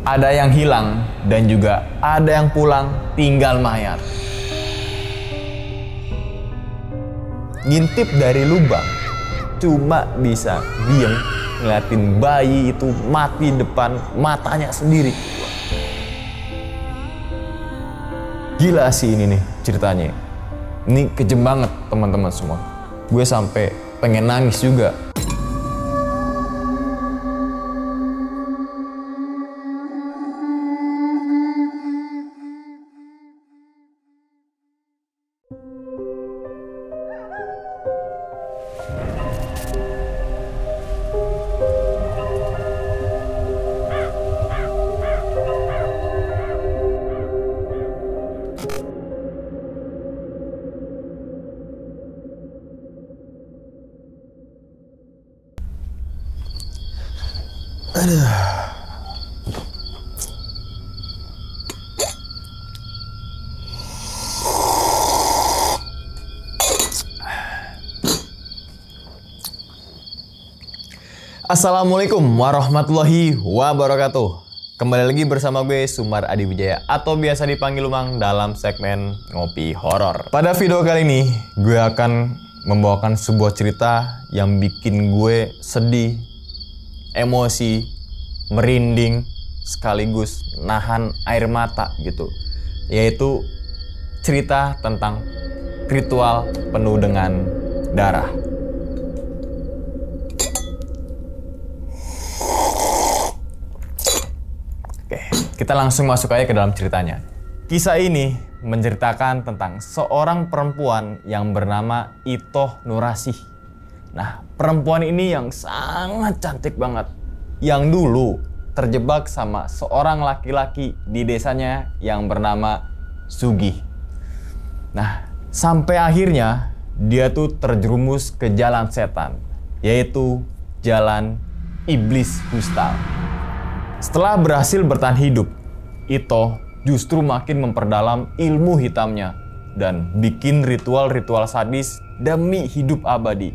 Ada yang hilang dan juga ada yang pulang tinggal mayat. Ngintip dari lubang, cuma bisa diem ngeliatin bayi itu mati depan matanya sendiri. Gila sih ini nih ceritanya. Ini kejem banget teman-teman semua. Gue sampai pengen nangis juga. Assalamualaikum warahmatullahi wabarakatuh. Kembali lagi bersama gue Sumar Adi Wijaya atau biasa dipanggil Umang dalam segmen Ngopi Horor. Pada video kali ini gue akan membawakan sebuah cerita yang bikin gue sedih, emosi, merinding, sekaligus nahan air mata gitu. Yaitu cerita tentang ritual penuh dengan darah. Kita langsung masuk aja ke dalam ceritanya. Kisah ini menceritakan tentang seorang perempuan yang bernama Itoh Nurasih. Nah, perempuan ini yang sangat cantik banget. Yang dulu terjebak sama seorang laki-laki di desanya yang bernama Sugih. Nah, sampai akhirnya dia tuh terjerumus ke jalan setan, yaitu jalan iblis Hustal. Setelah berhasil bertahan hidup, Itoh justru makin memperdalam ilmu hitamnya dan bikin ritual-ritual sadis demi hidup abadi,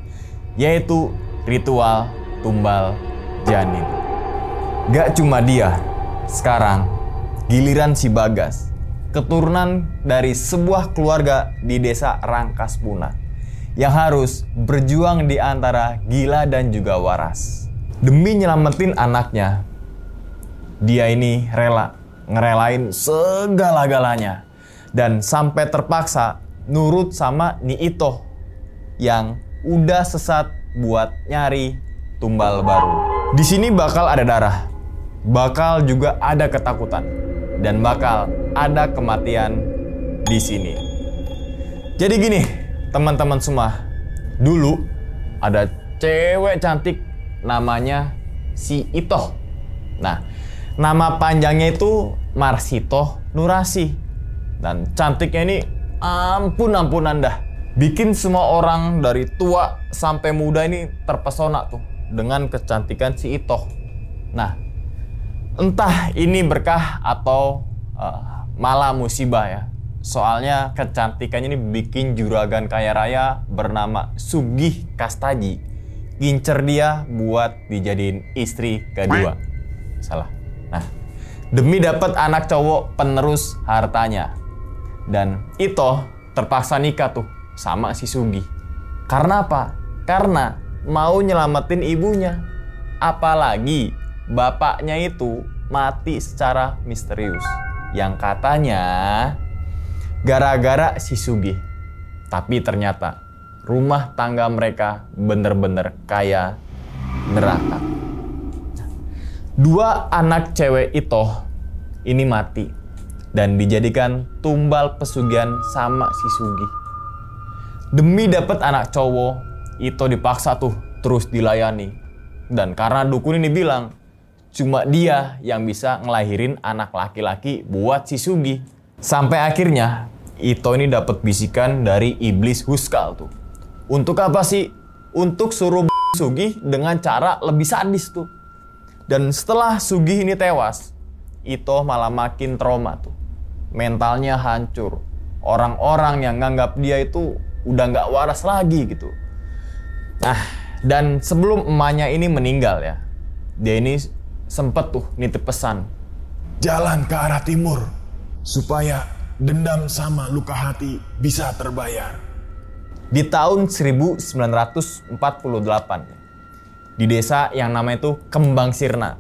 yaitu ritual tumbal janin. Gak cuma dia, sekarang giliran si Bagas, keturunan dari sebuah keluarga di desa Rangkaspuna, yang harus berjuang di antara gila dan juga waras. Demi nyelamatin anaknya, dia ini ngerelain segala-galanya dan sampai terpaksa nurut sama Ni Itoh yang udah sesat buat nyari tumbal baru. Di sini bakal ada darah, bakal juga ada ketakutan, dan bakal ada kematian di sini. Jadi gini, teman-teman semua, dulu ada cewek cantik namanya si Itoh. Nah, nama panjangnya itu Marsitoh Nurasih. Dan cantiknya ini ampun-ampunan dah. Bikin semua orang dari tua sampai muda ini terpesona tuh dengan kecantikan si Itoh. Nah, entah ini berkah atau malah musibah ya. Soalnya kecantikannya ini bikin juragan kaya raya bernama Sugih Kastaji ngincer dia buat dijadiin istri kedua. Salah. Nah, demi dapat anak cowok penerus hartanya. Dan Itoh terpaksa nikah tuh sama si Sugih. Karena apa? Karena mau nyelamatin ibunya. Apalagi bapaknya itu mati secara misterius. Yang katanya gara-gara si Sugih. Tapi ternyata rumah tangga mereka bener-bener kayak neraka. Dua anak cewek Itoh ini mati dan dijadikan tumbal pesugihan sama si Sugih. Demi dapat anak cowok, Itoh dipaksa tuh terus dilayani. Dan karena dukun ini bilang cuma dia yang bisa ngelahirin anak laki-laki buat si Sugih. Sampai akhirnya Itoh ini dapat bisikan dari iblis Hustal tuh. Untuk apa sih? Untuk suruh Sugih dengan cara lebih sadis tuh. Dan setelah Sugih ini tewas, Itoh malah makin trauma tuh. Mentalnya hancur. Orang-orang yang nganggap dia itu udah nggak waras lagi gitu. Nah, dan sebelum emaknya ini meninggal ya, dia ini sempet tuh nitip pesan jalan ke arah timur supaya dendam sama luka hati bisa terbayar. Di tahun 1948, di desa yang namanya itu Kembang Sirna,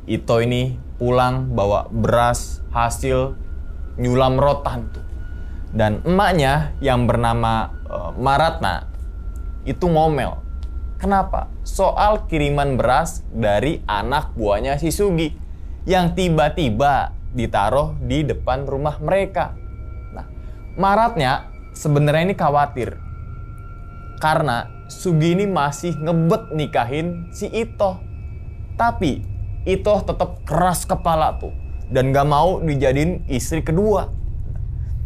Ito ini pulang bawa beras hasil nyulam rotan tuh. Dan emaknya yang bernama Maratna itu ngomel. Kenapa? Soal kiriman beras dari anak buahnya si Sugi yang tiba-tiba ditaruh di depan rumah mereka. Nah, Maratnya sebenarnya ini khawatir karena Sugi ini masih ngebet nikahin si Ito. Tapi Ito tetap keras kepala tuh dan gak mau dijadiin istri kedua.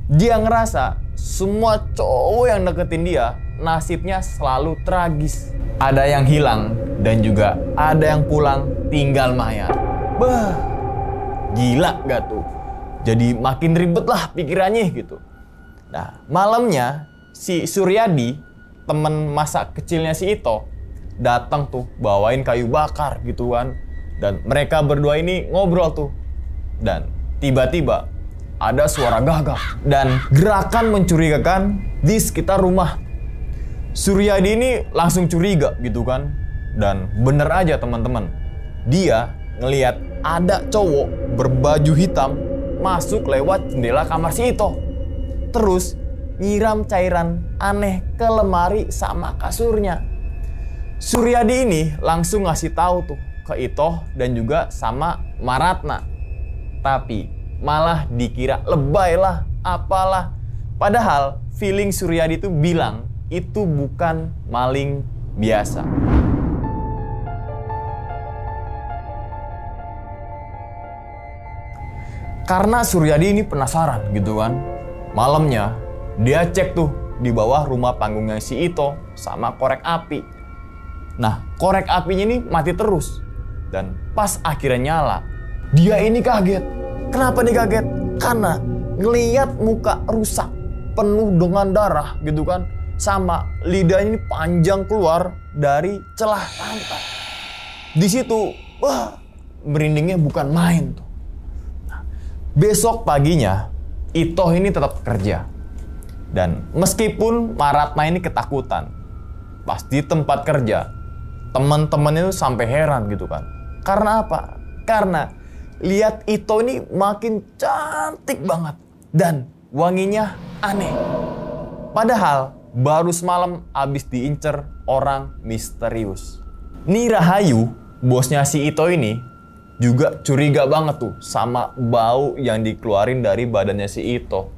Dia ngerasa semua cowok yang deketin dia nasibnya selalu tragis. Ada yang hilang dan juga ada yang pulang tinggal mayat. Bah, gila gak tuh? Jadi makin ribet lah pikirannya gitu. Nah, malamnya si Suryadi, temen masa kecilnya si Ito, datang tuh bawain kayu bakar gitu kan. Dan mereka berdua ini ngobrol tuh. Dan tiba-tiba ada suara gagap dan gerakan mencurigakan di sekitar rumah. Suryadi ini langsung curiga gitu kan. Dan bener aja teman-teman, dia ngelihat ada cowok berbaju hitam masuk lewat jendela kamar si Ito. Terus nyiram cairan aneh ke lemari sama kasurnya. Suryadi ini langsung ngasih tahu tuh ke Ito dan juga sama Maratna. Tapi malah dikira lebay lah, apalah. Padahal feeling Suryadi itu bilang itu bukan maling biasa. Karena Suryadi ini penasaran gitu kan. Malamnya dia cek tuh di bawah rumah panggungnya si Ito sama korek api. Nah, korek apinya ini mati terus. Dan pas akhirnya nyala, dia ini kaget. Kenapa dia kaget? Karena ngeliat muka rusak, penuh dengan darah gitu kan. Sama lidahnya ini panjang keluar dari celah pantat. Di situ, wah, merindingnya bukan main tuh. Nah, besok paginya, Ito ini tetap kerja. Dan meskipun Maratna ini ketakutan, pas di tempat kerja, teman-temannya itu sampai heran gitu kan. Karena apa? Karena lihat Ito ini makin cantik banget dan wanginya aneh. Padahal baru semalam abis diincer orang misterius. Nih Rahayu, bosnya si Ito ini juga curiga banget tuh sama bau yang dikeluarin dari badannya si Ito.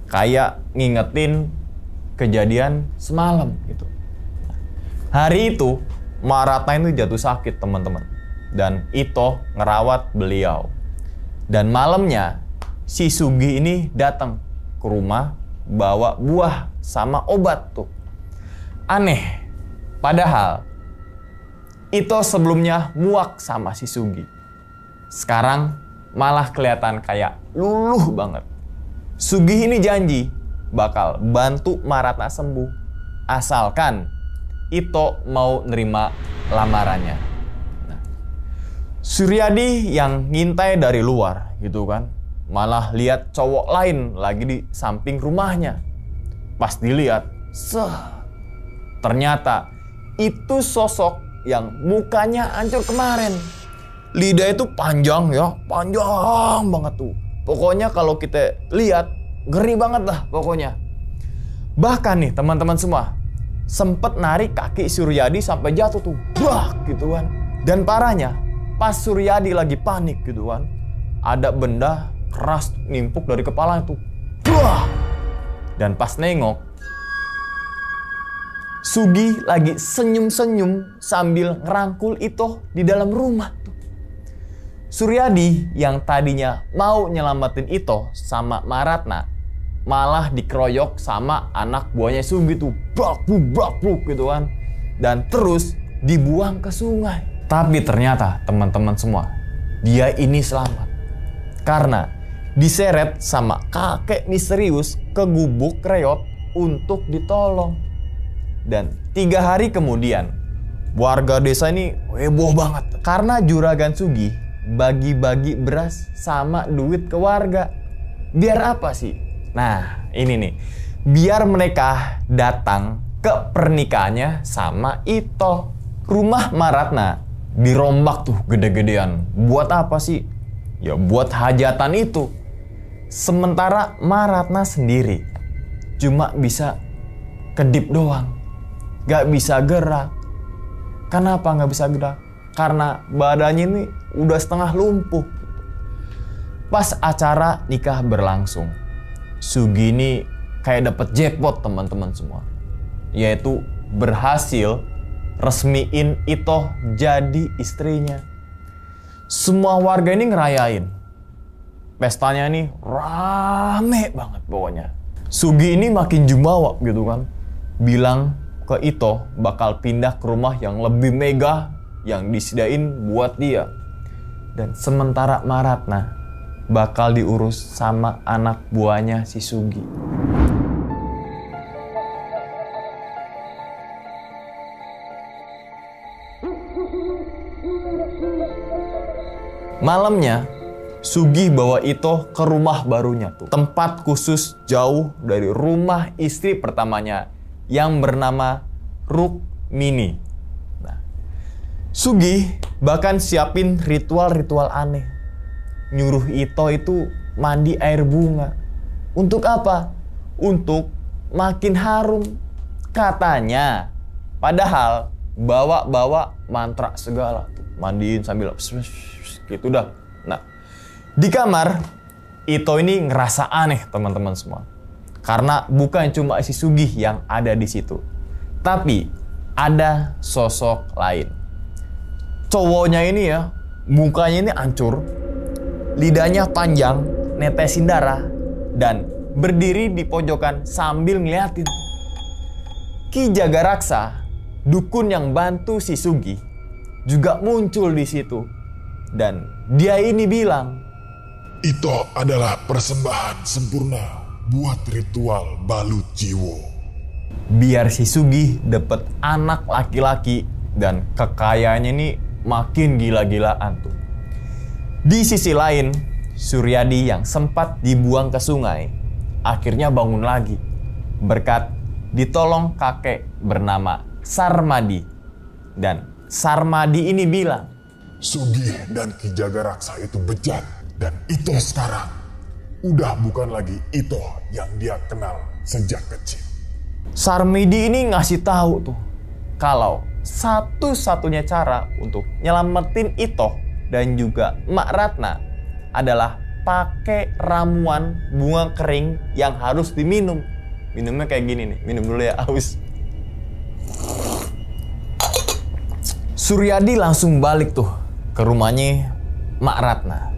Kayak ngingetin kejadian semalam gitu. Hari itu Maratna itu jatuh sakit teman-teman. Dan Ito ngerawat beliau. Dan malamnya si Sugi ini datang ke rumah bawa buah sama obat tuh. Aneh. Padahal Ito sebelumnya muak sama si Sugi. Sekarang malah kelihatan kayak luluh banget. Sugi ini janji bakal bantu Maratna sembuh asalkan Ito mau nerima lamarannya. Nah, Suryadi yang ngintai dari luar gitu kan, malah lihat cowok lain lagi di samping rumahnya. Pas dilihat, ternyata itu sosok yang mukanya hancur kemarin. Lidah itu panjang ya, panjang banget tuh. Pokoknya kalau kita lihat, ngeri banget lah pokoknya. Bahkan nih teman-teman semua, sempet narik kaki Suryadi sampai jatuh tuh. Bah gitu kan. Dan parahnya, pas Suryadi lagi panik gitu kan, ada benda keras nimpuk dari kepala itu. Bah! Dan pas nengok, Sugi lagi senyum-senyum sambil ngerangkul Ito di dalam rumah tuh. Suryadi yang tadinya mau nyelamatin Ito sama Maratna malah dikeroyok sama anak buahnya Sugi tuh. Brak-brak gitu kan. Dan terus dibuang ke sungai. Tapi ternyata teman-teman semua, dia ini selamat. Karena diseret sama kakek misterius ke gubuk reot untuk ditolong. Dan 3 hari kemudian, warga desa ini heboh banget. Karena juragan Sugi bagi-bagi beras sama duit ke warga. Biar apa sih? Nah, ini nih. Biar mereka datang ke pernikahannya sama Ito. Rumah Maratna dirombak tuh gede-gedean. Buat apa sih? Ya buat hajatan itu. Sementara Maratna sendiri cuma bisa kedip doang. Gak bisa gerak. Kenapa gak bisa gerak? Karena badannya ini udah setengah lumpuh. Pas acara nikah berlangsung, Sugi ini kayak dapet jackpot teman-teman semua. Yaitu berhasil resmiin Ito jadi istrinya. Semua warga ini ngerayain. Pestanya ini rame banget pokoknya. Sugi ini makin jumawa gitu kan. Bilang ke Ito bakal pindah ke rumah yang lebih megah yang disediain buat dia. Dan sementara Maratna bakal diurus sama anak buahnya si Sugi. Malamnya, Sugi bawa Ito ke rumah barunya tuh. Tempat khusus jauh dari rumah istri pertamanya yang bernama Rukmini. Nah, Sugi bahkan siapin ritual-ritual aneh. Nyuruh Ito itu mandi air bunga. Untuk apa? Untuk makin harum. Katanya. Padahal bawa-bawa mantra segala tuh. Mandiin sambil gitu dah. Nah, di kamar Ito ini ngerasa aneh teman-teman semua. Karena bukan cuma si Sugi yang ada di situ. Tapi ada sosok lain. Cowoknya ini ya, mukanya ini hancur. Lidahnya panjang, netesin darah. Dan berdiri di pojokan sambil ngeliatin. Ki Jagaraksa, dukun yang bantu si Sugi, juga muncul di situ. Dan dia ini bilang, Ito adalah persembahan sempurna buat ritual balut jiwo. Biar si Sugi dapet anak laki-laki dan kekayaannya ini makin gila-gilaan tuh. Di sisi lain, Suryadi yang sempat dibuang ke sungai akhirnya bangun lagi berkat ditolong kakek bernama Sarmadi. Dan Sarmadi ini bilang, Sugi dan Ki Jagaraksa itu bejat. Dan Ito sekarang udah bukan lagi Ito yang dia kenal sejak kecil. Sarmadi ini ngasih tahu tuh kalau satu-satunya cara untuk nyelamatin Ito dan juga Mak Ratna adalah pakai ramuan bunga kering yang harus diminum. Minumnya kayak gini nih, minum dulu ya, aus. Suryadi langsung balik tuh ke rumahnya Mak Ratna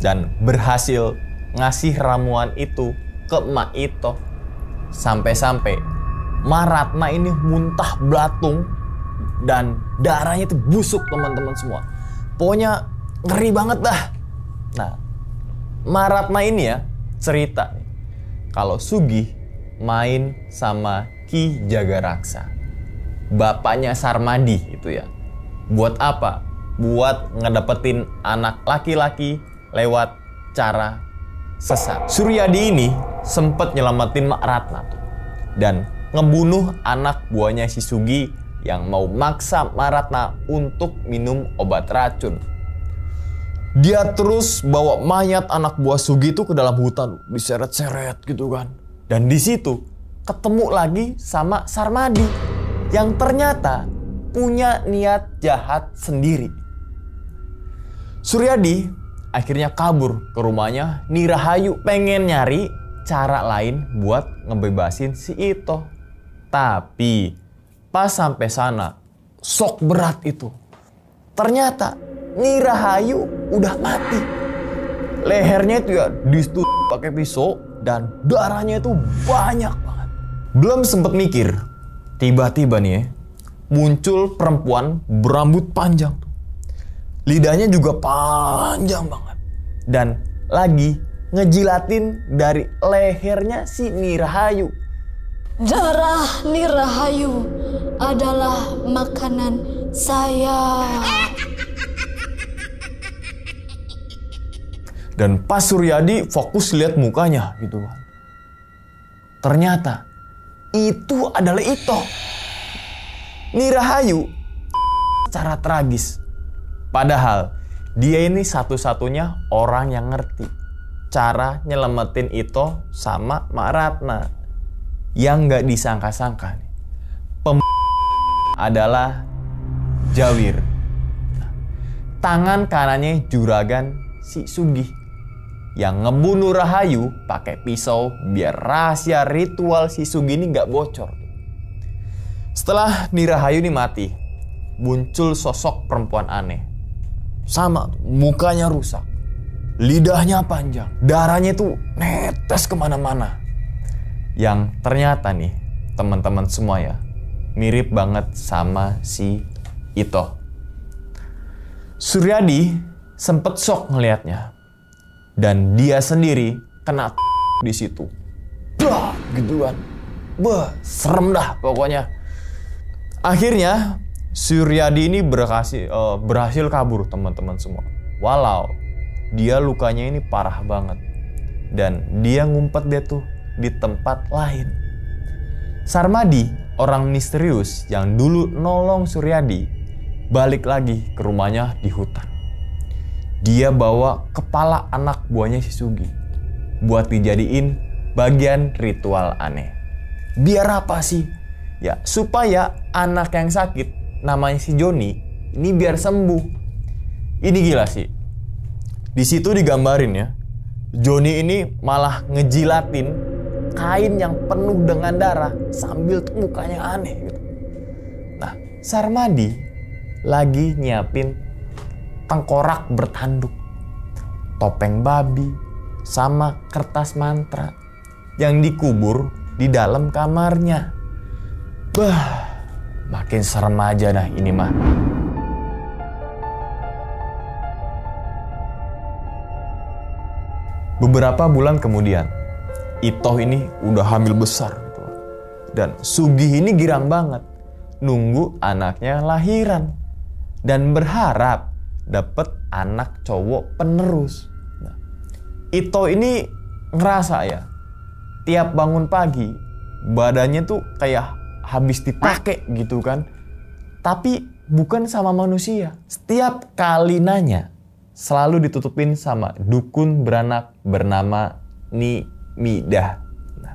dan berhasil ngasih ramuan itu ke Mak Ito. Sampai-sampai Mak Ratna ini muntah belatung dan darahnya itu busuk teman-teman semua. Pokoknya ngeri banget dah. Nah, Mak Ratna ini ya cerita nih, kalau Sugi main sama Ki Jagaraksa, bapaknya Sarmadi itu ya. Buat apa? Buat ngedapetin anak laki-laki lewat cara sesat. Suryadi ini sempet nyelamatin Mak Ratna tuh dan ngebunuh anak buahnya si Sugi yang mau maksa Mak Ratna untuk minum obat racun. Dia terus bawa mayat anak buah Sugi itu ke dalam hutan, diseret-seret gitu kan. Dan di situ ketemu lagi sama Sarmadi yang ternyata punya niat jahat sendiri. Suryadi akhirnya kabur ke rumahnya Nirahayu, pengen nyari cara lain buat ngebebasin si Ito. Tapi pas sampai sana, sok berat itu. Ternyata Nirahayu udah mati. Lehernya itu ya ditusuk pakai pisau dan darahnya itu banyak banget. Belum sempet mikir, tiba-tiba nih ya, muncul perempuan berambut panjang. Lidahnya juga panjang banget. Dan lagi ngejilatin dari lehernya si Nirahayu. Darah Nirahayu adalah makanan saya. Dan pas Suryadi fokus lihat mukanya gitu kan. Ternyata itu adalah Itoh. Nirahayu secara tragis. Padahal dia ini satu-satunya orang yang ngerti cara nyelamatin Itoh sama Mak Ratna. Yang gak disangka-sangka nih, adalah Jawir. Tangan kanannya juragan si Sugih yang ngebunuh Rahayu pakai pisau biar rahasia ritual si Sugih ini gak bocor. Setelah Nirahayu ini mati, muncul sosok perempuan aneh. Sama, mukanya rusak, lidahnya panjang, darahnya itu netes kemana-mana. Yang ternyata nih, teman-teman semua ya, mirip banget sama si Itoh. Suryadi sempet shock ngelihatnya. Dan dia sendiri kena di situ. Bah, gitu kan. Bah, serem dah pokoknya. Akhirnya Suryadi ini berhasil kabur, teman-teman semua. Walau dia lukanya ini parah banget. Dan dia ngumpet dia tuh di tempat lain. Sarmadi, orang misterius yang dulu nolong Suryadi, balik lagi ke rumahnya di hutan. Dia bawa kepala anak buahnya si Sugih buat dijadiin bagian ritual aneh. Biar apa sih? Ya, supaya anak yang sakit namanya si Joni ini biar sembuh. Ini gila sih. Di situ digambarin ya, Joni ini malah ngejilatin kain yang penuh dengan darah sambil tuh mukanya aneh gitu. Nah, Sarmadi lagi nyiapin tengkorak bertanduk, topeng babi, sama kertas mantra yang dikubur di dalam kamarnya. Bah, makin serem aja dah ini mah. Beberapa bulan kemudian, Itoh ini udah hamil besar gitu. Dan Sugih ini girang banget nunggu anaknya lahiran dan berharap dapet anak cowok penerus. Nah, Itoh ini ngerasa ya, tiap bangun pagi badannya tuh kayak habis dipakai gitu kan. Tapi bukan sama manusia. Setiap kali nanya selalu ditutupin sama dukun beranak bernama Nimidah. Nah,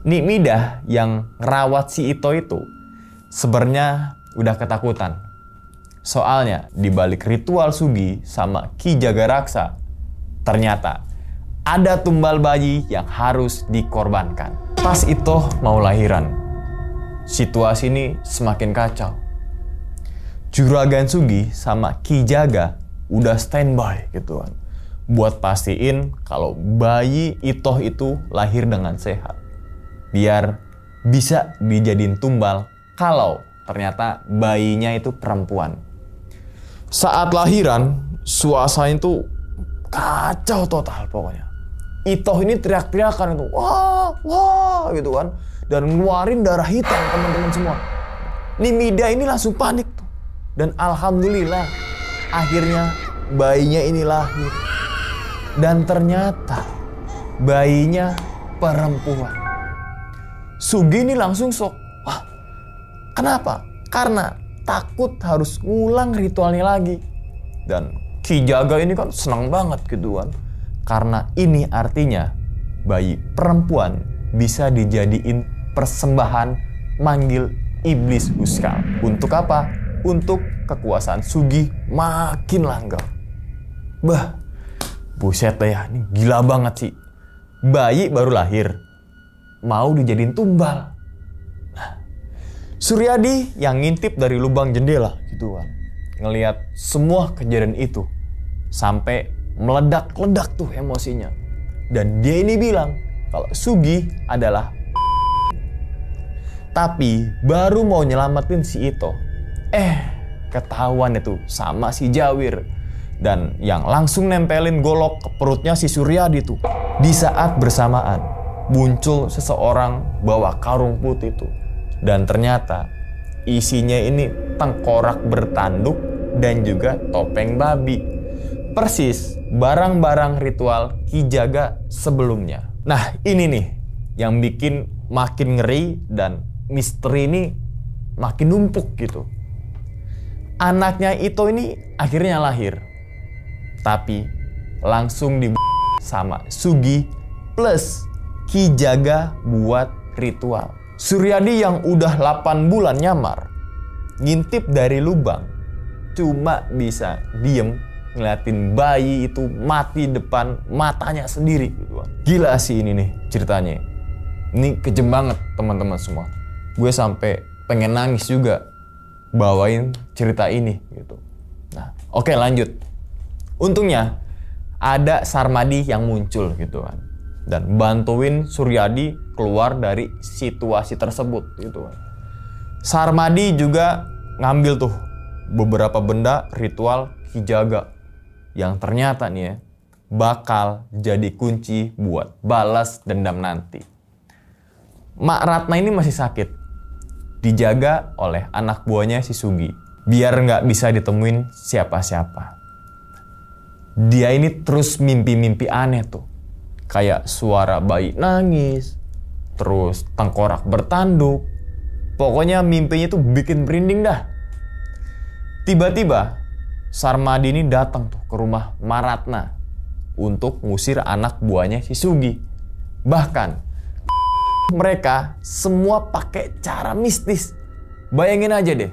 Nimidah yang ngerawat si Itoh itu sebenarnya udah ketakutan. Soalnya di balik ritual Sugih sama Ki Jagaraksa, ternyata ada tumbal bayi yang harus dikorbankan. Pas Itoh mau lahiran, situasi ini semakin kacau. Juragan Sugih sama Ki Jaga udah standby gitu kan, buat pastiin kalau bayi Itoh itu lahir dengan sehat, biar bisa dijadiin tumbal kalau ternyata bayinya itu perempuan. Saat lahiran, suasana itu kacau total pokoknya. Itoh ini teriak-teriakan itu, wah, wah gitu kan, dan ngeluarin darah hitam teman-teman semua. Nimidah ini langsung panik tuh, dan alhamdulillah akhirnya bayinya ini lahir. Dan ternyata bayinya perempuan. Sugih ini langsung shock. Wah, kenapa? Karena takut harus ngulang ritualnya lagi. Dan Ki Jaga ini kan senang banget gitu kan. Karena ini artinya bayi perempuan bisa dijadiin persembahan manggil iblis Huskal. Untuk apa? Untuk kekuasaan Sugih makin langgeng. Bah, buset deh ya, ini gila banget sih. Bayi baru lahir, mau dijadiin tumbal. Nah, Suryadi yang ngintip dari lubang jendela gitu kan, ngelihat semua kejadian itu, sampai meledak-ledak tuh emosinya. Dan dia ini bilang kalau Sugih adalah tapi baru mau nyelamatin si Itoh, ketahuan itu sama si Jawir. Dan yang langsung nempelin golok ke perutnya si Suryadi tuh. Di saat bersamaan muncul seseorang bawa karung putih tuh. Dan ternyata isinya ini tengkorak bertanduk dan juga topeng babi. persis barang-barang ritual Ki Jaga sebelumnya. Nah, ini nih yang bikin makin ngeri dan misteri ini makin numpuk gitu. Anaknya Ito ini akhirnya lahir, tapi langsung sama Sugi plus Ki Jaga buat ritual. Suryadi yang udah 8 bulan nyamar, ngintip dari lubang, cuma bisa diem ngeliatin bayi itu mati depan matanya sendiri gitu. Gila sih ini nih ceritanya. Ini kejem banget teman-teman semua. Gue sampai pengen nangis juga bawain cerita ini gitu. Nah, oke lanjut. Untungnya ada Sarmadi yang muncul gitu kan, dan bantuin Suryadi keluar dari situasi tersebut gitu kan. Sarmadi juga ngambil tuh beberapa benda ritual Ki Jaga yang ternyata nih ya bakal jadi kunci buat balas dendam nanti. Mak Ratna ini masih sakit, dijaga oleh anak buahnya si Sugi biar nggak bisa ditemuin siapa-siapa. Dia ini terus mimpi-mimpi aneh tuh, kayak suara bayi nangis, terus tengkorak bertanduk. Pokoknya mimpinya tuh bikin merinding dah. Tiba-tiba Sarmadi ini datang tuh ke rumah Maratna untuk ngusir anak buahnya si Sugi. Bahkan mereka semua pakai cara mistis. Bayangin aja deh,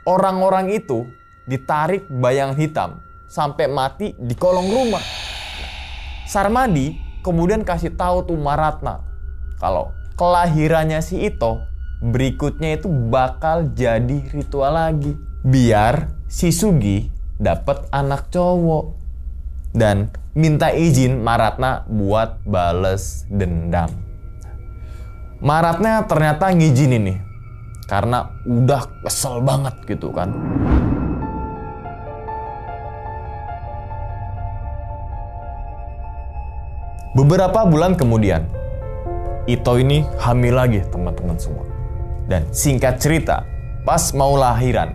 orang-orang itu ditarik bayangan hitam sampai mati di kolong rumah. Sarmadi kemudian kasih tahu tuh Maratna kalau kelahirannya si Ito berikutnya itu bakal jadi ritual lagi biar si Sugi dapat anak cowok, dan minta izin Maratna buat bales dendam. Maratna ternyata ngizinin nih karena udah kesel banget gitu kan. Beberapa bulan kemudian, Ito ini hamil lagi teman-teman semua. Dan singkat cerita, pas mau lahiran,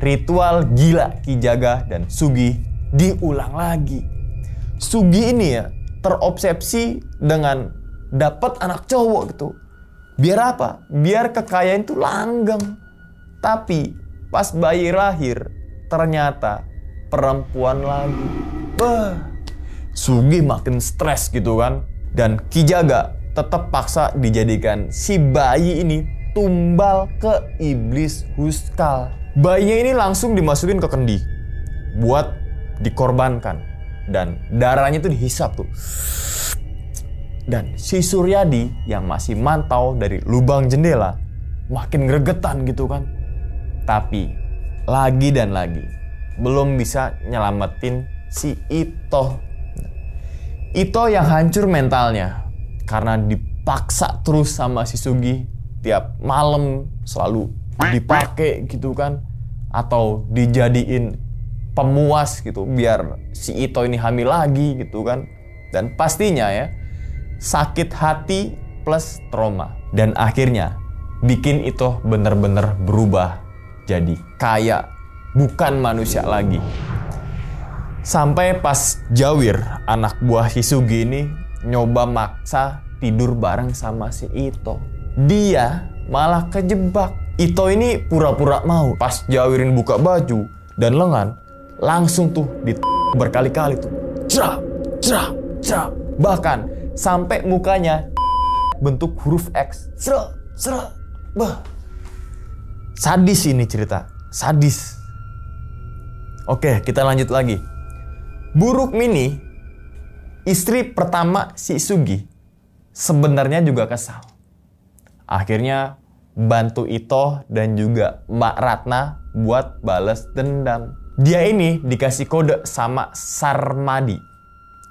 ritual gila Ki Jaga dan Sugi diulang lagi. Sugi ini ya terobsesi dengan dapat anak cowok gitu. Biar apa? Biar kekayaan itu langgeng. Tapi pas bayi lahir, ternyata perempuan lagi. Sugi makin stres gitu kan. Dan Ki Jaga tetap paksa dijadikan si bayi ini tumbal ke iblis Huskal. Bayinya ini langsung dimasukin ke kendi buat dikorbankan. Dan darahnya itu dihisap tuh. Dan si Suryadi yang masih mantau dari lubang jendela makin gregetan gitu kan. Tapi lagi dan lagi belum bisa nyelamatin si Ito. Ito yang hancur mentalnya karena dipaksa terus sama si Sugi, tiap malam selalu dipakai gitu kan, atau dijadiin pemuas gitu biar si Ito ini hamil lagi gitu kan. Dan pastinya ya sakit hati plus trauma, dan akhirnya bikin Ito bener-bener berubah jadi kayak bukan manusia lagi. Sampai pas Jawir, anak buah si Sugi ini nyoba maksa tidur bareng sama si Ito. Dia malah kejebak. Ito ini pura-pura mau. Pas Jawirin buka baju dan lengan, langsung tuh berkali-kali tuh. Cerak, cerak, cerak. Bahkan sampai mukanya bentuk huruf X. Cerak, cerak, bah. Sadis ini cerita, sadis. Oke, kita lanjut lagi. Bu Rukmini, istri pertama si Sugi, sebenarnya juga kesal. Akhirnya bantu Ito dan juga Mbak Ratna buat balas dendam. Dia ini dikasih kode sama Sarmadi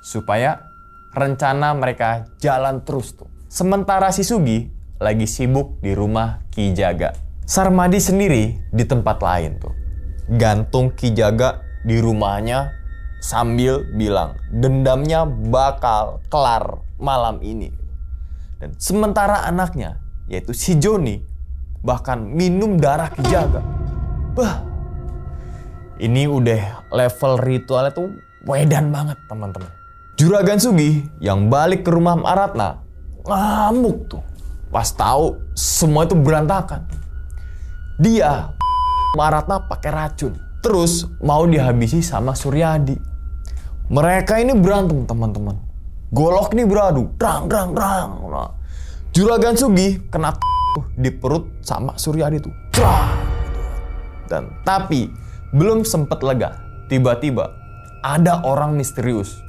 supaya rencana mereka jalan terus tuh. Sementara si Sugi lagi sibuk di rumah Ki Jaga. Sarmadi sendiri di tempat lain tuh, gantung Ki Jaga di rumahnya sambil bilang dendamnya bakal kelar malam ini. Dan sementara anaknya, yaitu si Joni, bahkan minum darah Ki Jaga. Bah, ini udah level ritualnya tuh wedan banget teman-teman. Juragan Sugih yang balik ke rumah Mak Ratna ngamuk tuh pas tahu semua itu berantakan. Dia Mak Ratna pakai racun, terus mau dihabisi sama Suryadi. Mereka ini berantem teman-teman. Golok ini beradu, drang. Nah, Juragan Sugih kena di perut sama Suryadi tuh. Dan tapi belum sempet lega, tiba-tiba ada orang misterius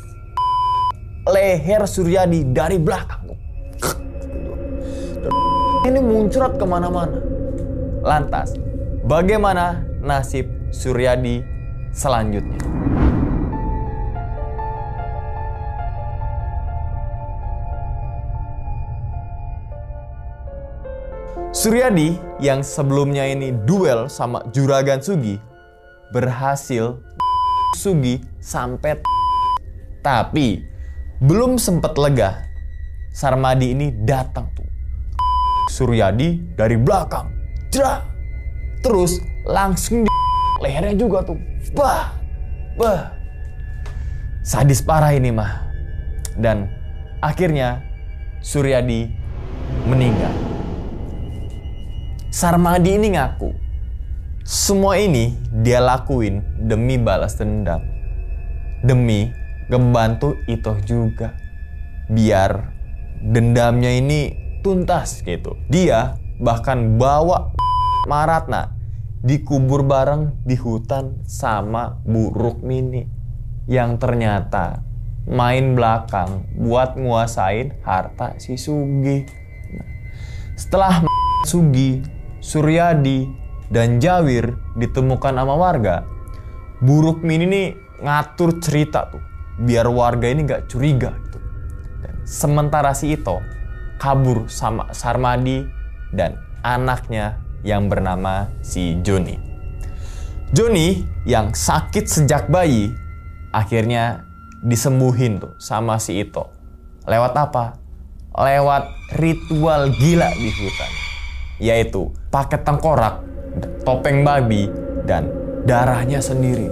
leher Suryadi dari belakang tuh. Ini muncrat kemana-mana. Lantas, bagaimana nasib Suryadi selanjutnya? Suryadi yang sebelumnya ini duel sama Juragan Sugih berhasil Sugih sampai tapi belum sempet lega, Sarmadi ini datang tuh. Suryadi dari belakang, terus langsung di lehernya juga tuh. Bah. Sadis parah ini mah. Dan akhirnya Suryadi meninggal. Sarmadi ini ngaku semua ini dia lakuin demi balas dendam, demi ngebantu Itoh juga biar dendamnya ini tuntas gitu. Dia bahkan bawa Mak Ratna dikubur bareng di hutan sama Bu Rukmini yang ternyata main belakang buat nguasain harta si Sugih. Setelah Sugih, Suryadi, dan Jawir ditemukan sama warga, Bu Rukmini ini ngatur cerita tuh biar warga ini gak curiga gitu. Dan sementara si Itoh kabur sama Sarmadi dan anaknya yang bernama si Joni. Joni yang sakit sejak bayi akhirnya disembuhin tuh sama si Itoh. Lewat apa? Lewat ritual gila di hutan, yaitu pakai tengkorak, topeng babi, dan darahnya sendiri.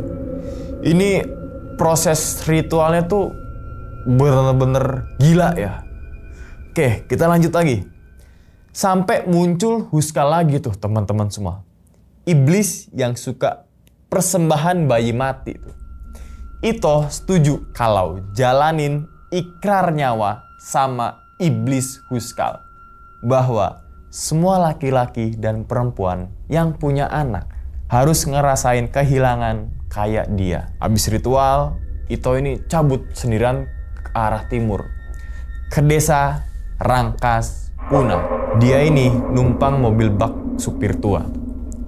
Ini proses ritualnya tuh bener-bener gila ya. Oke, kita lanjut lagi. Sampai muncul Huskal lagi tuh teman-teman semua. Iblis yang suka persembahan bayi mati tuh. Itoh setuju kalau jalanin ikrar nyawa sama iblis Huskal. Bahwa semua laki-laki dan perempuan yang punya anak harus ngerasain kehilangan kayak dia. Abis ritual, Itoh ini cabut sendirian ke arah timur, ke desa Rangkas Puna. Dia ini numpang mobil bak supir tua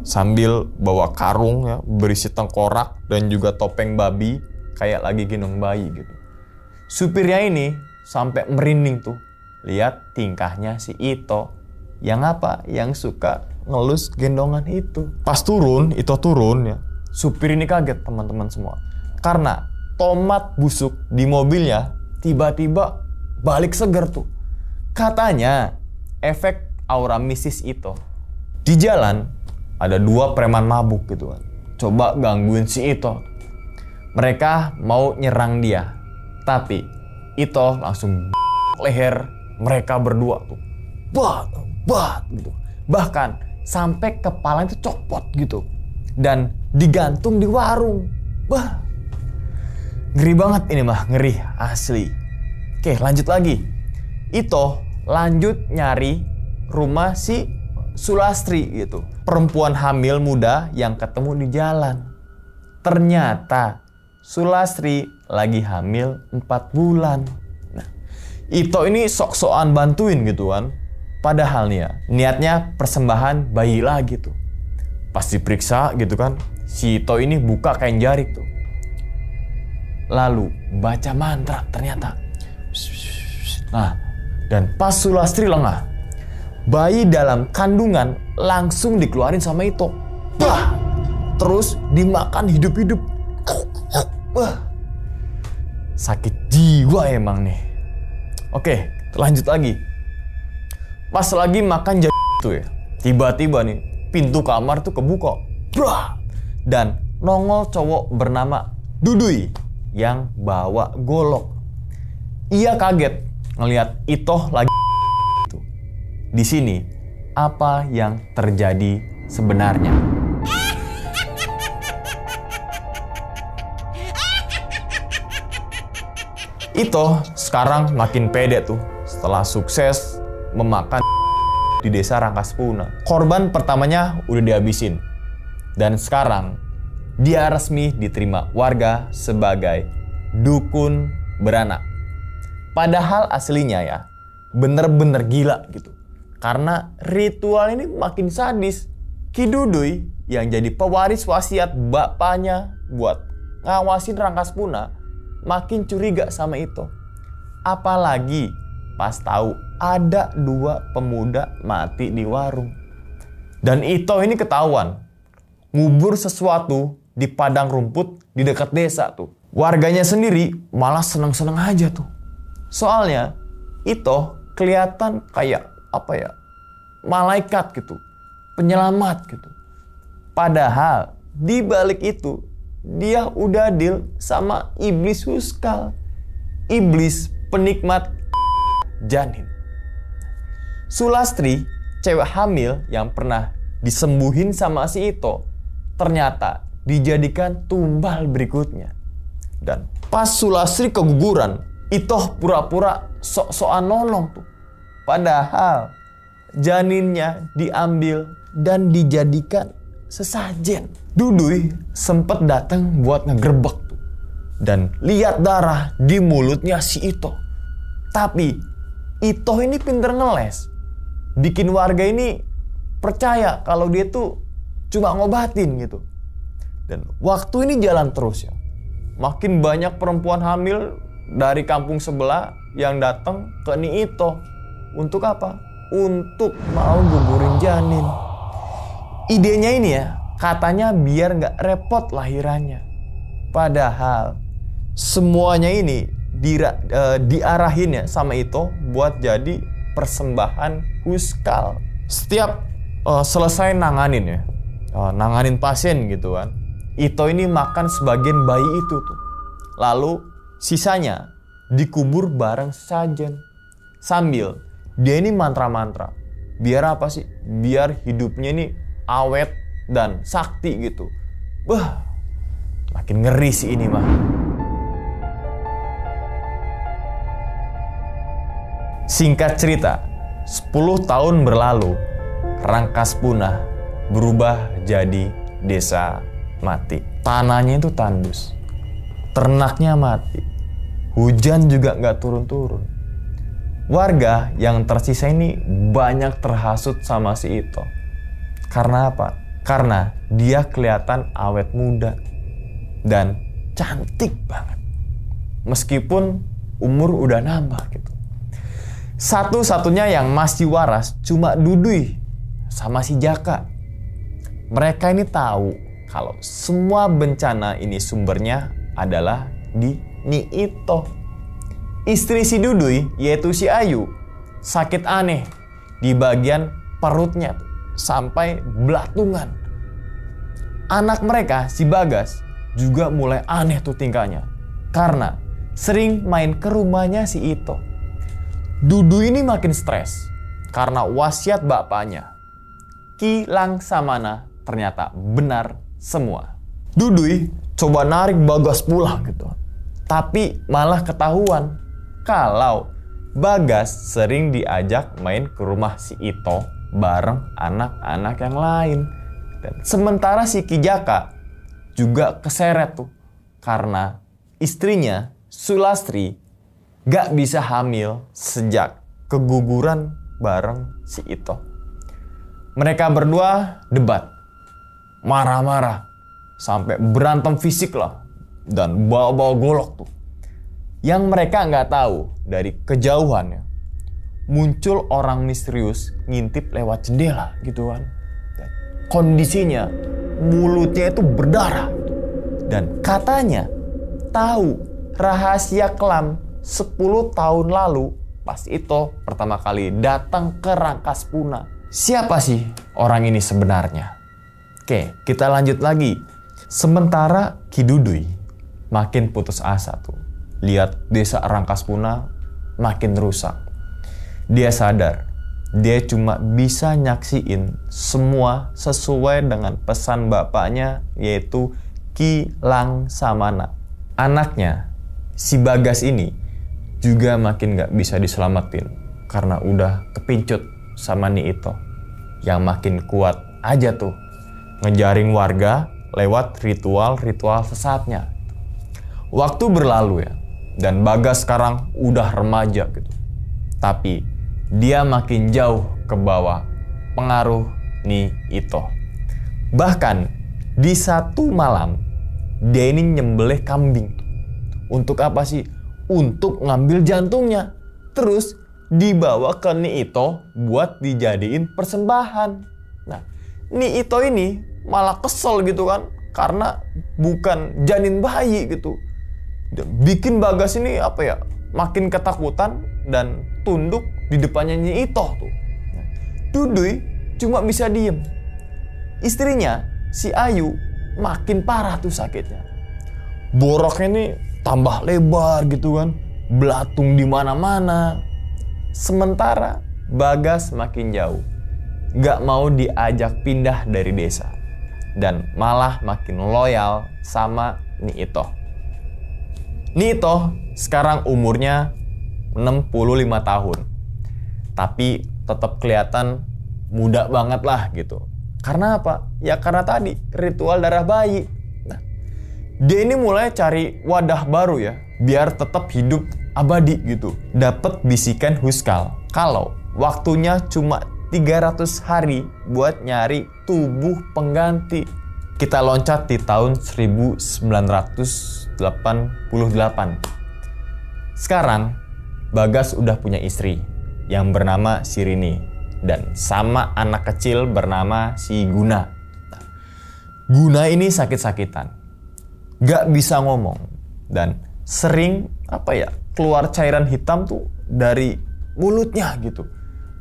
sambil bawa karung ya, berisi tengkorak dan juga topeng babi kayak lagi gendong bayi gitu. Supirnya ini sampai merinding tuh lihat tingkahnya si Itoh yang apa? Yang suka ngelus gendongan itu. Pas turun, Itoh turun ya. Supir ini kaget teman-teman semua. Karena tomat busuk di mobilnya tiba-tiba balik seger tuh. Katanya efek aura mistis Itoh. Di jalan ada dua preman mabuk gitu kan. Coba gangguin si Itoh. Mereka mau nyerang dia. Tapi Itoh langsung leher mereka berdua tuh. Gitu. Bahkan sampai kepala itu copot gitu. Dan digantung di warung. Ngeri banget ini mah, ngeri asli. Oke, lanjut lagi. Itoh lanjut nyari rumah si Sulastri gitu. Perempuan hamil muda yang ketemu di jalan. Ternyata Sulastri lagi hamil 4 bulan. Nah, Itoh ini sok-sokan bantuin gitu kan. Padahal nih ya, niatnya persembahan bayi lagi tuh. Pas diperiksa gitu kan, si Itoh ini buka kain jarik tuh. Lalu baca mantra ternyata. Nah, dan pas Sulastri lengah, bayi dalam kandungan langsung dikeluarin sama Itoh. Terus dimakan hidup-hidup. Sakit jiwa emang nih. Oke, lanjut lagi. Pas lagi makan tuh ya, tiba-tiba nih pintu kamar tuh kebuka. Dan nongol cowok bernama Dudui yang bawa golok. Ia kaget ngelihat Itoh lagi itu. Di sini apa yang terjadi sebenarnya? Itoh sekarang makin pede tuh setelah sukses memakan di desa Rangkaspuna. Korban pertamanya udah dihabisin. Dan sekarang dia resmi diterima warga sebagai dukun beranak. Padahal aslinya ya bener-bener gila gitu. Karena ritual ini makin sadis. Ki Duduy yang jadi pewaris wasiat bapaknya buat ngawasin Rangkaspuna makin curiga sama Itoh. Apalagi pas tahu ada 2 pemuda mati di warung. Dan Itoh ini ketahuan ngubur sesuatu di padang rumput di dekat desa tuh. Warganya sendiri malah seneng-seneng aja tuh. Soalnya Itoh kelihatan kayak malaikat gitu, penyelamat gitu. Padahal di balik itu dia udah deal sama iblis Huskal, iblis penikmat janin. Sulastri, cewek hamil yang pernah disembuhin sama si Itoh, ternyata dijadikan tumbal berikutnya. Dan pas Sulastri keguguran, Itoh pura-pura sok-sokan nolong tuh. Padahal janinnya diambil dan dijadikan sesajen. Duduy sempet datang buat ngegerbek tuh. Dan lihat darah di mulutnya si Itoh. Tapi Itoh ini pinter ngeles. Bikin warga ini percaya kalau dia tuh cuma ngobatin gitu. Dan waktu ini jalan terus ya. Makin banyak perempuan hamil dari kampung sebelah yang datang ke Ni Itoh. Untuk apa? Untuk mau gugurin janin. Idenya ini ya, katanya biar nggak repot lahirannya. Padahal semuanya ini diarahin ya sama Itoh buat jadi persembahan Huskal. Setiap selesai nanganin pasien gitu kan, Itoh ini makan sebagian bayi itu tuh. Lalu sisanya dikubur bareng sesajen. Sambil dia ini mantra-mantra. Biar apa sih? Biar hidupnya ini awet dan sakti gitu. Wah, makin ngeri sih ini mah. Singkat cerita, 10 tahun berlalu, Rangkaspuna berubah jadi desa mati. Tanahnya itu tandus, ternaknya mati, hujan juga nggak turun-turun. Warga yang tersisa ini banyak terhasut sama si Itoh. Karena apa? Karena dia kelihatan awet muda dan cantik banget. Meskipun umur udah nambah gitu. Satu-satunya yang masih waras cuma Duduy sama si Jaka. Mereka ini tahu kalau semua bencana ini sumbernya adalah di Ni Itoh. Istri si Duduy, yaitu si Ayu, sakit aneh di bagian perutnya sampai belatungan. Anak mereka, si Bagas, juga mulai aneh tuh tingkahnya karena sering main ke rumahnya si Itoh. Duduy ini makin stres karena wasiat bapaknya, Ki Langsamana, ternyata benar semua. Duduy coba narik Bagas pulang gitu. Tapi malah ketahuan kalau Bagas sering diajak main ke rumah si Itoh bareng anak-anak yang lain. Dan sementara si Ki Jaka juga keseret tuh karena istrinya Sulastri gak bisa hamil sejak keguguran bareng si Itoh. Mereka berdua debat, marah-marah, sampai berantem fisik lah, dan bawa-bawa golok tuh. Yang mereka nggak tahu dari kejauhannya muncul orang misterius ngintip lewat jendela gitu kan. Dan kondisinya mulutnya itu berdarah dan katanya tahu rahasia kelam 10 tahun lalu pas Itoh pertama kali datang ke Rangkaspuna. Siapa sih orang ini sebenarnya? Oke, kita lanjut lagi. Sementara Ki Duduy makin putus asa tuh. Lihat desa Rangkaspuna makin rusak. Dia sadar, dia cuma bisa nyaksiin semua sesuai dengan pesan bapaknya, yaitu Ki Langsamana. Anaknya, si Bagas ini juga makin gak bisa diselamatin karena udah kepincut sama Nyi Ito yang makin kuat aja tuh ngejaring warga lewat ritual-ritual sesatnya. Waktu berlalu ya, dan Bagas sekarang udah remaja gitu. Tapi dia makin jauh ke bawah pengaruh Nyi Ito. Bahkan di satu malam dia ini nyembelih kambing. Untuk apa sih? Untuk ngambil jantungnya. Terus dibawa ke Nyi Ito buat dijadiin persembahan. Nah, Nyi Ito ini malah kesel gitu kan, karena bukan janin bayi gitu. Bikin Bagas ini makin ketakutan dan tunduk di depannya Nyi Ito tuh. Duduy cuma bisa diem. Istrinya si Ayu makin parah tuh sakitnya. Boroknya ini tambah lebar gitu kan, belatung di mana-mana. Sementara Bagas makin jauh, gak mau diajak pindah dari desa, dan malah makin loyal sama Nyi Ito. Nyi Ito sekarang umurnya 65 tahun. Tapi tetap kelihatan muda banget lah gitu. Karena apa? Ya karena tadi ritual darah bayi. Nah, dia ini mulai cari wadah baru ya, biar tetap hidup abadi gitu. Dapat bisikan Huskal kalau waktunya cuma 300 hari buat nyari tubuh pengganti. Kita loncat di tahun 1988. Sekarang Bagas udah punya istri yang bernama si Rini dan sama anak kecil bernama si Guna. Guna ini sakit-sakitan, gak bisa ngomong dan sering keluar cairan hitam tuh dari mulutnya gitu.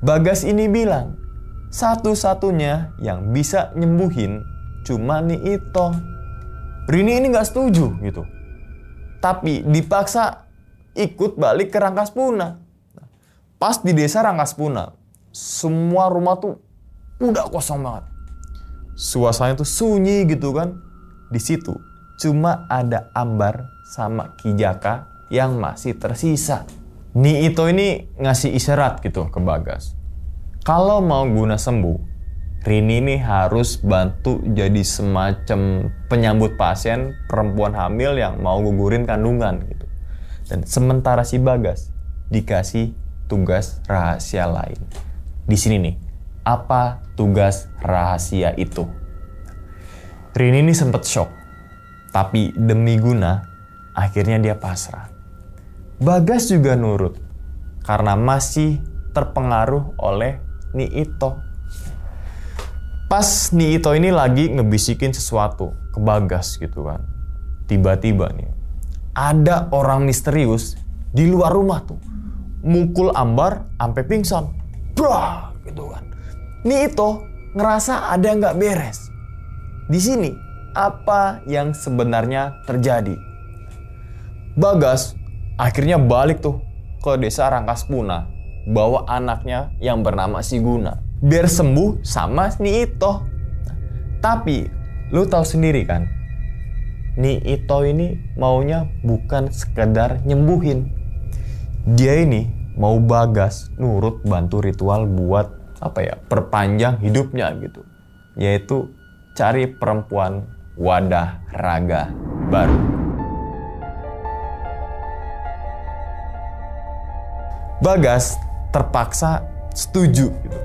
Bagas ini bilang satu-satunya yang bisa nyembuhin cuma Nyi Ito. Rini ini gak setuju gitu, tapi dipaksa ikut balik ke Rangkaspuna. Pas di desa Rangkaspuna, semua rumah tuh udah kosong banget. Suasananya tuh sunyi gitu kan. Di situ cuma ada Ambar sama Ki Jaka yang masih tersisa. Nyi Ito ini ngasih isyarat gitu ke Bagas. Kalau mau Guna sembuh, Rini ini harus bantu jadi semacam penyambut pasien perempuan hamil yang mau gugurin kandungan gitu. Dan sementara si Bagas dikasih tugas rahasia lain. Di sini nih, apa tugas rahasia itu? Rini ini sempet shock, tapi demi Guna, akhirnya dia pasrah. Bagas juga nurut, karena masih terpengaruh oleh Nyi Ito. Pas Nyi Ito ini lagi ngebisikin sesuatu ke Bagas gitu kan. Tiba-tiba nih, ada orang misterius di luar rumah tuh. Mukul Ambar sampai pingsan. Brah gitu kan. Nyi Ito ngerasa ada yang gak beres. Di sini, apa yang sebenarnya terjadi? Bagas akhirnya balik tuh ke desa Rangkaspuna, bawa anaknya yang bernama si Guna, biar sembuh sama Nyi Ito. Tapi lu tahu sendiri kan, Nyi Ito ini maunya bukan sekedar nyembuhin. Dia ini mau Bagas nurut bantu ritual buat perpanjang hidupnya gitu. Yaitu cari perempuan wadah raga baru. Bagas terpaksa setuju gitu.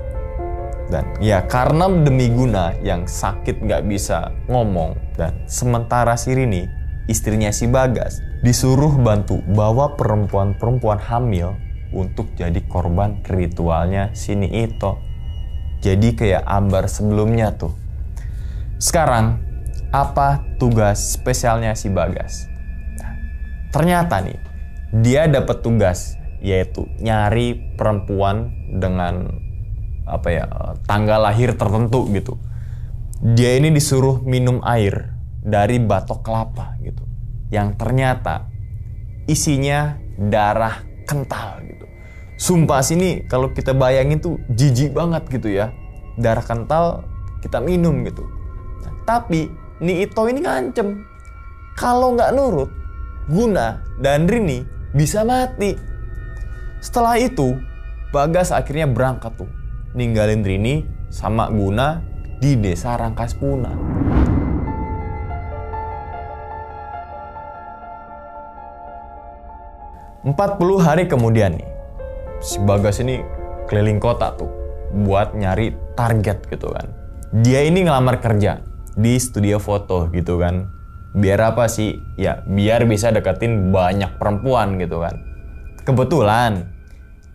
Dan ya karena demi Guna yang sakit gak bisa ngomong, dan sementara si Rini, istrinya si Bagas, disuruh bantu bawa perempuan-perempuan hamil untuk jadi korban ritualnya si Nyi Ito. Jadi kayak Ambar sebelumnya tuh. Sekarang, apa tugas spesialnya si Bagas? Nah, ternyata nih, dia dapat tugas, yaitu nyari perempuan dengan tanggal lahir tertentu gitu. Dia ini disuruh minum air dari batok kelapa gitu. yang ternyata isinya darah kental gitu. Sumpah sini kalau kita bayangin tuh jijik banget gitu ya. Darah kental kita minum gitu. Nah, tapi Ito ini ngancem. Kalau nggak nurut, Guna dan Rini bisa mati. Setelah itu, Bagas akhirnya berangkat tuh. Ninggalin Rini sama Guna di desa Rangkaspuna. 40 hari kemudian nih, si Bagas ini keliling kota tuh buat nyari target gitu kan. Dia ini ngelamar kerja di studio foto gitu kan. Biar apa sih? Ya biar bisa deketin banyak perempuan gitu kan. Kebetulan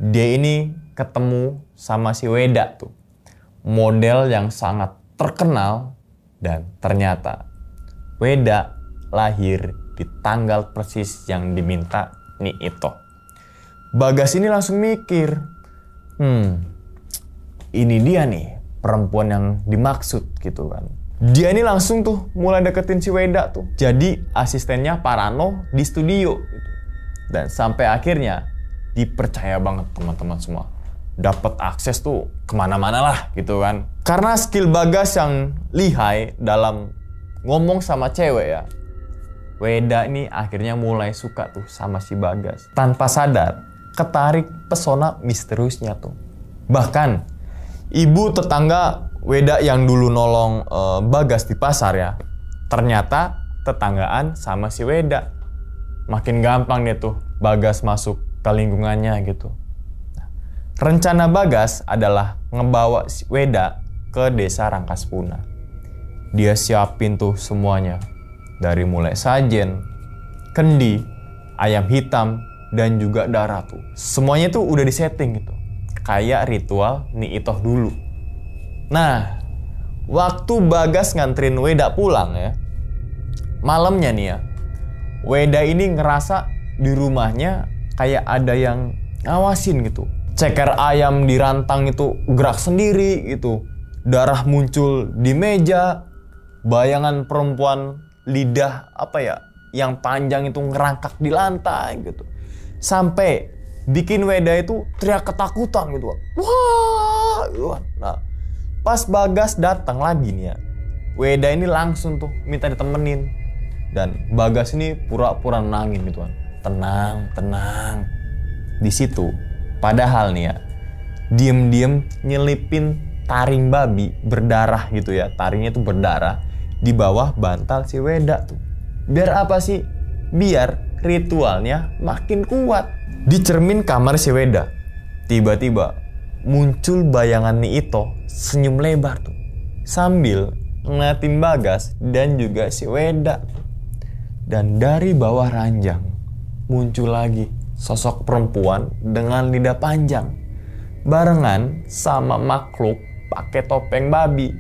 dia ini ketemu sama si Weda tuh. Model yang sangat terkenal, dan ternyata Weda lahir di tanggal persis yang diminta Ito. Bagas ini langsung mikir, ini dia nih perempuan yang dimaksud gitu kan. Dia ini langsung tuh mulai deketin si Weda tuh. Jadi asistennya Parano di studio gitu. Dan sampai akhirnya dipercaya banget teman-teman semua. Dapat akses tuh kemana-mana lah gitu kan. Karena skill Bagas yang lihai dalam ngomong sama cewek ya, Weda ini akhirnya mulai suka tuh sama si Bagas. Tanpa sadar, ketarik pesona misteriusnya tuh. Bahkan, ibu tetangga Weda yang dulu nolong Bagas di pasar ya, ternyata tetanggaan sama si Weda. Makin gampang deh tuh Bagas masuk ke lingkungannya gitu. Rencana Bagas adalah ngebawa si Weda ke desa Rangkaspuna. Dia siapin tuh semuanya. Dari mulai sajen, kendi, ayam hitam, dan juga darah tuh. Semuanya tuh udah disetting gitu. Kayak ritual Ito dulu. Nah, waktu Bagas nganterin Weda pulang ya, malamnya nih ya, Weda ini ngerasa di rumahnya kayak ada yang ngawasin gitu. Ceker ayam di rantang itu gerak sendiri gitu. Darah muncul di meja. Bayangan perempuan lidah yang panjang itu ngerangkak di lantai gitu. Sampai bikin Weda itu teriak ketakutan gitu. Wah, gitu. Nah, pas Bagas datang lagi nih ya, Weda ini langsung tuh minta ditemenin. Dan Bagas ini pura-pura nangin gitu kan. Tenang. Di situ, padahal nih ya, diem-diem nyelipin taring babi berdarah gitu ya. Taringnya itu berdarah di bawah bantal si Weda tuh. Biar apa sih? Biar ritualnya makin kuat. Di cermin kamar si Weda, tiba-tiba muncul bayangan Ito senyum lebar tuh, sambil ngeliatin Bagas dan juga si Weda. Dan dari bawah ranjang muncul lagi sosok perempuan dengan lidah panjang, barengan sama makhluk pakai topeng babi.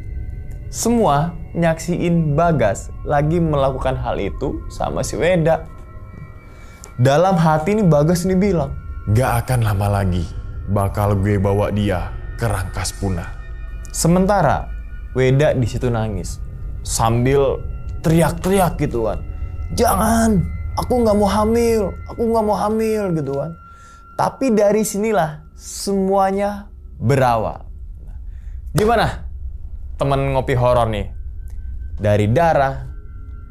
Semua nyaksiin Bagas lagi melakukan hal itu sama si Weda. Dalam hati ini Bagas ini bilang, gak akan lama lagi bakal gue bawa dia ke Rangkaspuna. Sementara Weda di situ nangis sambil teriak-teriak gitu kan. Jangan, aku nggak mau hamil gitu kan. Tapi dari sinilah semuanya berawal. Gimana temen ngopi horor nih? Dari darah,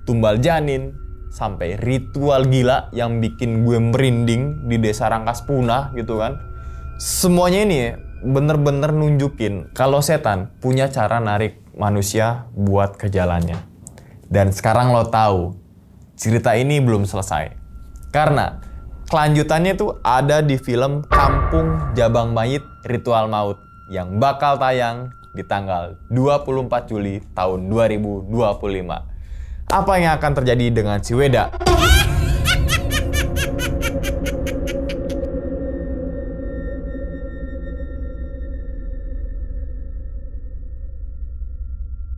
tumbal janin, sampai ritual gila yang bikin gue merinding di desa Rangkaspuna gitu kan. Semuanya ini bener-bener nunjukin kalau setan punya cara narik manusia buat ke jalannya. Dan sekarang lo tahu, cerita ini belum selesai. Karena kelanjutannya tuh ada di film Kampung Jabang Mayit Ritual Maut yang bakal tayang di tanggal 24 Juli tahun 2025. Apa yang akan terjadi dengan si Weda?